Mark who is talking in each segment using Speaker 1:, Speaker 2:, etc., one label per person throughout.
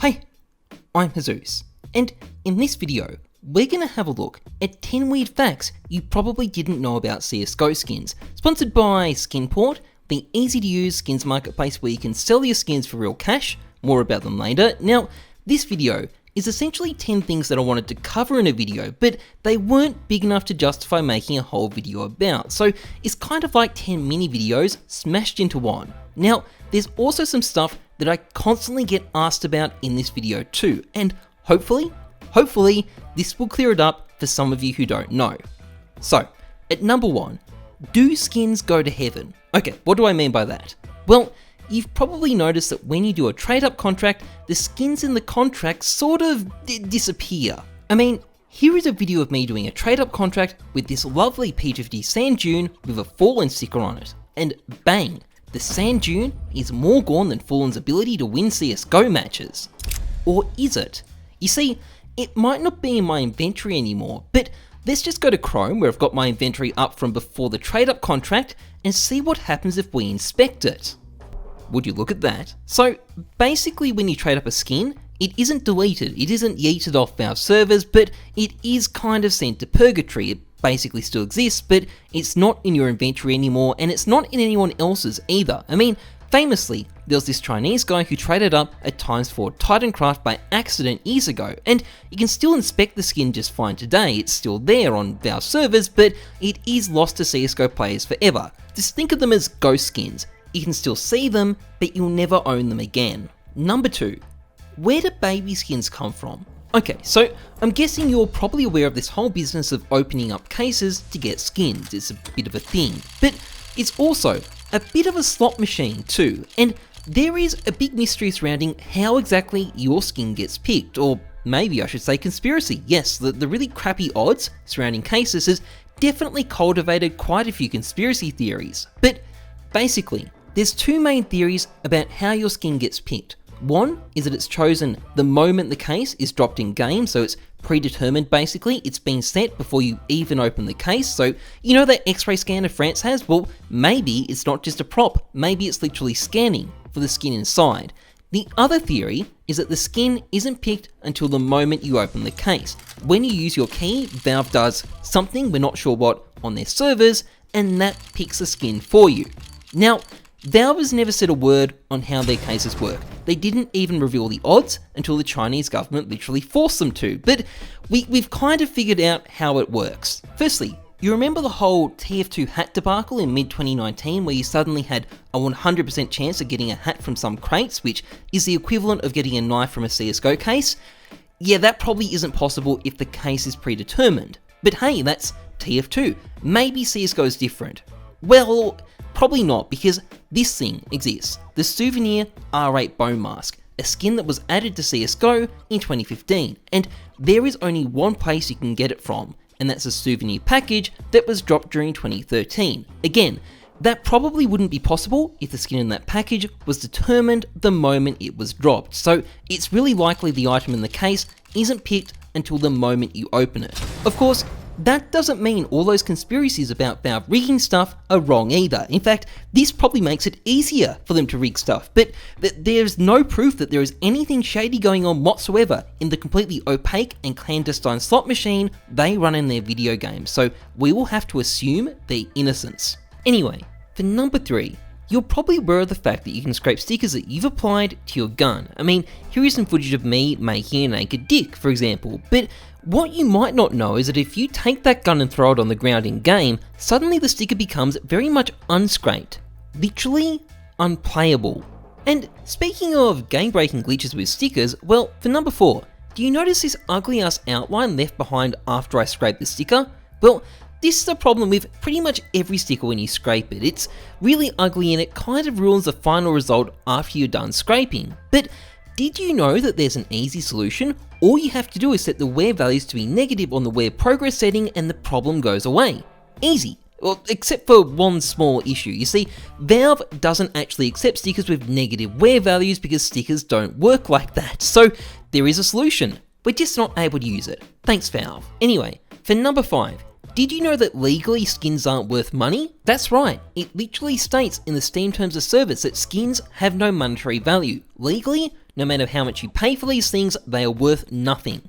Speaker 1: Hey, I'm Heyzeus, and in this video, we're going to have a look at 10 weird facts you probably didn't know about CSGO skins, sponsored by Skinport, the easy-to-use skins marketplace where you can sell your skins for real cash. More about them later. Now, this video is essentially 10 things that I wanted to cover in a video, but they weren't big enough to justify making a whole video about, so it's kind of like 10 mini videos smashed into one. Now, there's also some stuff that I constantly get asked about in this video too, and hopefully, this will clear it up for some of you who don't know. So, at number 1, do skins go to heaven? Okay, what do I mean by that? Well, you've probably noticed that when you do a trade-up contract, the skins in the contract sort of disappear. I mean, here is a video of me doing a trade-up contract with this lovely P50 sand dune with a Fallen sticker on it, and bang, the sand dune is more gone than Fallen's ability to win CSGO matches. Or is it? You see, it might not be in my inventory anymore, but let's just go to Chrome where I've got my inventory up from before the trade-up contract and see what happens if we inspect it. Would you look at that? So basically when you trade up a skin, it isn't deleted, it isn't yeeted off Valve servers, but it is kind of sent to purgatory. It basically still exists, but it's not in your inventory anymore, and it's not in anyone else's either. I mean, famously, there was this Chinese guy who traded up a ×4 Titancraft by accident years ago, and you can still inspect the skin just fine today. It's still there on Valve servers, but it is lost to CSGO players forever. Just think of them as ghost skins. You can still see them, but you'll never own them again. Number 2, where do baby skins come from? Okay, so I'm guessing you're probably aware of this whole business of opening up cases to get skins. It's a bit of a thing, but it's also a bit of a slot machine too, and there is a big mystery surrounding how exactly your skin gets picked, or maybe I should say conspiracy. Yes, the really crappy odds surrounding cases has definitely cultivated quite a few conspiracy theories, but basically, there's 2 main theories about how your skin gets picked. One is that it's chosen the moment the case is dropped in game, so it's predetermined basically, it's been set before you even open the case. So you know that X-ray scanner France has? Well, maybe it's not just a prop, maybe it's literally scanning for the skin inside. The other theory is that the skin isn't picked until the moment you open the case. When you use your key, Valve does something, we're not sure what, on their servers, and that picks the skin for you. Now, Valve has never said a word on how their cases work. They didn't even reveal the odds until the Chinese government literally forced them to, but we've kind of figured out how it works. Firstly, you remember the whole TF2 hat debacle in mid-2019 where you suddenly had a 100% chance of getting a hat from some crates, which is the equivalent of getting a knife from a CSGO case? Yeah, that probably isn't possible if the case is predetermined. But hey, that's TF2. Maybe CSGO is different. Well, probably not, because this thing exists. The Souvenir R8 Bone Mask, a skin that was added to CSGO in 2015, and there is only one place you can get it from, and that's a souvenir package that was dropped during 2013. Again, that probably wouldn't be possible if the skin in that package was determined the moment it was dropped, so it's really likely the item in the case isn't picked until the moment you open it. Of course, that doesn't mean all those conspiracies about Valve rigging stuff are wrong either. In fact, this probably makes it easier for them to rig stuff, but there's no proof that there is anything shady going on whatsoever in the completely opaque and clandestine slot machine they run in their video games, so we will have to assume their innocence. Anyway, for number 3, you're probably aware of the fact that you can scrape stickers that you've applied to your gun. I mean, here is some footage of me making a naked dick, for example, but what you might not know is that if you take that gun and throw it on the ground in game, suddenly the sticker becomes very much unscraped, literally unplayable. And speaking of game-breaking glitches with stickers, well, for number 4, do you notice this ugly ass outline left behind after I scrape the sticker? Well, this is a problem with pretty much every sticker when you scrape it. It's really ugly and it kind of ruins the final result after you're done scraping. But did you know that there's an easy solution? All you have to do is set the wear values to be negative on the wear progress setting and the problem goes away. Easy. Well, except for one small issue. You see, Valve doesn't actually accept stickers with negative wear values because stickers don't work like that. So there is a solution. We're just not able to use it. Thanks, Valve. Anyway, for number 5, Did you know that legally skins aren't worth money? That's right, it literally states in the Steam Terms of Service that skins have no monetary value. Legally, no matter how much you pay for these things, they are worth nothing.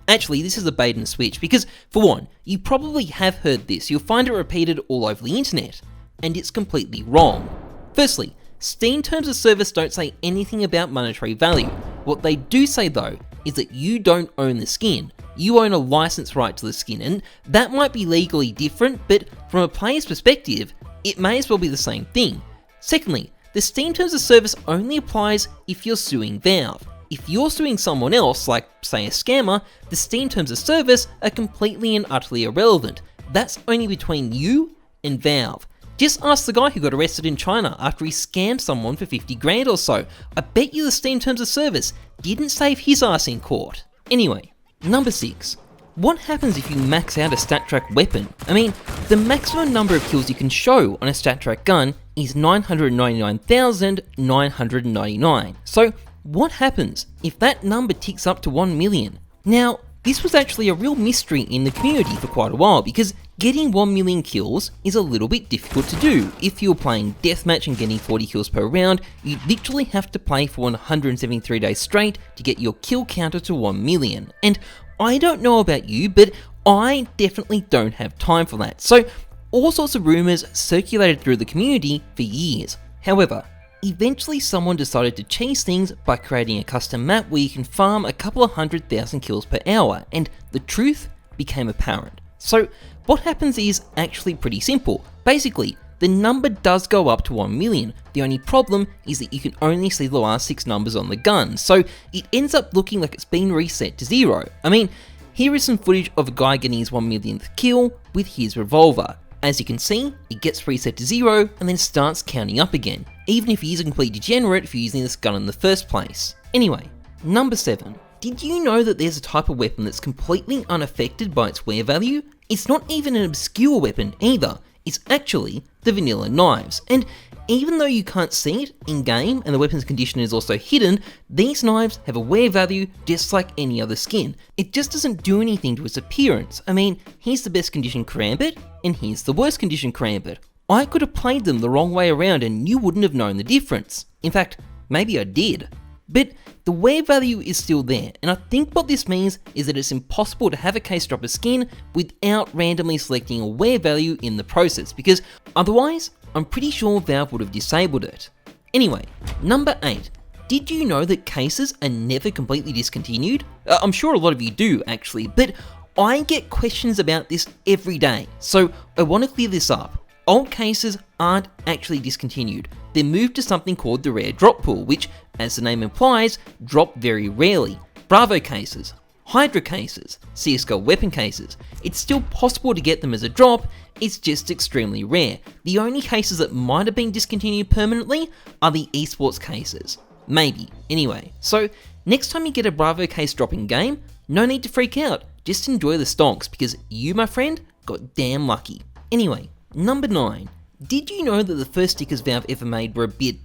Speaker 1: Actually, this is a bait and switch because, for one, you probably have heard this, you'll find it repeated all over the internet, and it's completely wrong. Firstly, Steam Terms of Service don't say anything about monetary value. What they do say though, is that you don't own the skin. You own a license right to the skin, and that might be legally different, but from a player's perspective, it may as well be the same thing. Secondly, the Steam Terms of Service only applies if you're suing Valve. If you're suing someone else, like say a scammer, the Steam Terms of Service are completely and utterly irrelevant. That's only between you and Valve. Just ask the guy who got arrested in China after he scammed someone for 50 grand or so. I bet you the Steam Terms of Service didn't save his ass in court. Anyway, number 6. What happens if you max out a stat track weapon? I mean, the maximum number of kills you can show on a stat track gun is 999,999. So what happens if that number ticks up to 1 million? Now, this was actually a real mystery in the community for quite a while because getting 1 million kills is a little bit difficult to do. If you're playing deathmatch and getting 40 kills per round, you literally have to play for 173 days straight to get your kill counter to 1 million. And I don't know about you, but I definitely don't have time for that. So all sorts of rumours circulated through the community for years. However, eventually someone decided to cheese things by creating a custom map where you can farm a couple of 100,000 kills per hour, and the truth became apparent. So what happens is actually pretty simple. Basically, the number does go up to 1 million. The only problem is that you can only see the last 6 numbers on the gun, so it ends up looking like it's been reset to 0. I mean, here is some footage of a guy getting his 1 millionth kill with his revolver. As you can see, it gets reset to 0 and then starts counting up again, even if he is a complete degenerate for using this gun in the first place. Anyway, number 7. Did you know that there's a type of weapon that's completely unaffected by its wear value? It's not even an obscure weapon either, it's actually the vanilla knives. And even though you can't see it in-game and the weapon's condition is also hidden, these knives have a wear value just like any other skin. It just doesn't do anything to its appearance. I mean, here's the best condition Karambit, and here's the worst condition Karambit. I could have played them the wrong way around and you wouldn't have known the difference. In fact, maybe I did. But the wear value is still there, and I think what this means is that it's impossible to have a case drop a skin without randomly selecting a wear value in the process, because otherwise, I'm pretty sure Valve would have disabled it. Anyway, number 8. Did you know that cases are never completely discontinued? I'm sure a lot of you do actually, but I get questions about this every day, so I want to clear this up. Old cases aren't actually discontinued. They're moved to something called the rare drop pool, which, as the name implies, drop very rarely. Bravo cases, Hydra cases, CSGO weapon cases. It's still possible to get them as a drop, it's just extremely rare. The only cases that might have been discontinued permanently are the esports cases. Maybe, anyway. So, next time you get a Bravo case drop in game, no need to freak out, just enjoy the stonks, because you, my friend, got damn lucky. Anyway, number 9. Did you know that the first stickers Valve ever made were a bit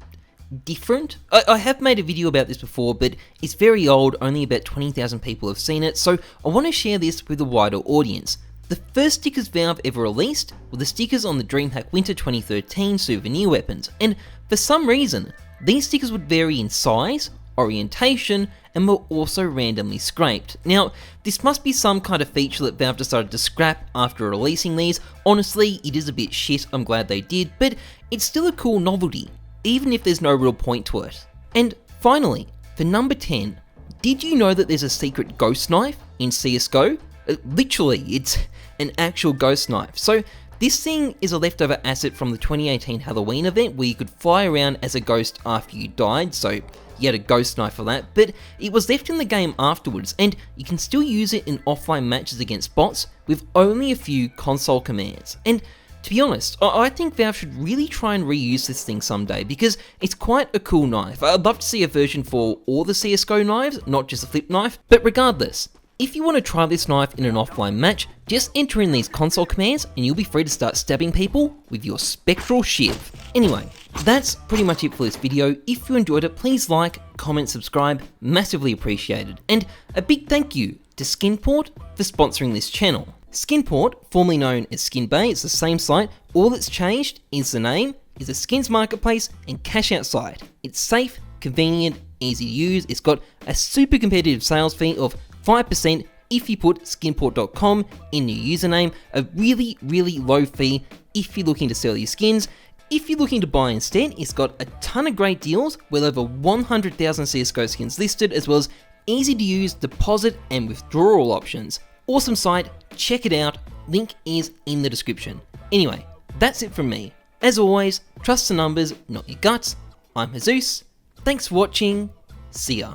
Speaker 1: different? I have made a video about this before, but it's very old, only about 20,000 people have seen it, so I want to share this with a wider audience. The first stickers Valve ever released were the stickers on the DreamHack Winter 2013 souvenir weapons, and for some reason, these stickers would vary in size, orientation, and were also randomly scraped. Now, this must be some kind of feature that Valve decided to scrap after releasing these. Honestly, it is a bit shit, I'm glad they did, but it's still a cool novelty, even if there's no real point to it. And finally, for number 10, did you know that there's a secret ghost knife in CSGO? Literally, it's an actual ghost knife. So this thing is a leftover asset from the 2018 Halloween event where you could fly around as a ghost after you died, so you had a ghost knife for that, but it was left in the game afterwards, and you can still use it in offline matches against bots with only a few console commands. And to be honest, I think Valve should really try and reuse this thing someday, because it's quite a cool knife. I'd love to see a version for all the CSGO knives, not just a flip knife, but regardless, if you want to try this knife in an offline match, just enter in these console commands and you'll be free to start stabbing people with your spectral shiv. Anyway, that's pretty much it for this video. If you enjoyed it, please like, comment, subscribe, massively appreciated. And a big thank you to Skinport for sponsoring this channel. Skinport, formerly known as SkinBay, it's the same site. All that's changed is the name, is a skins marketplace and cash out site. It's safe, convenient, easy to use. It's got a super competitive sales fee of 5% if you put skinport.com in your username, a really, really low fee if you're looking to sell your skins. If you're looking to buy instead, it's got a ton of great deals with over 100,000 CSGO skins listed, as well as easy to use deposit and withdrawal options. Awesome site, check it out, link is in the description. Anyway, that's it from me. As always, trust the numbers, not your guts. I'm Heyzeus, thanks for watching, see ya.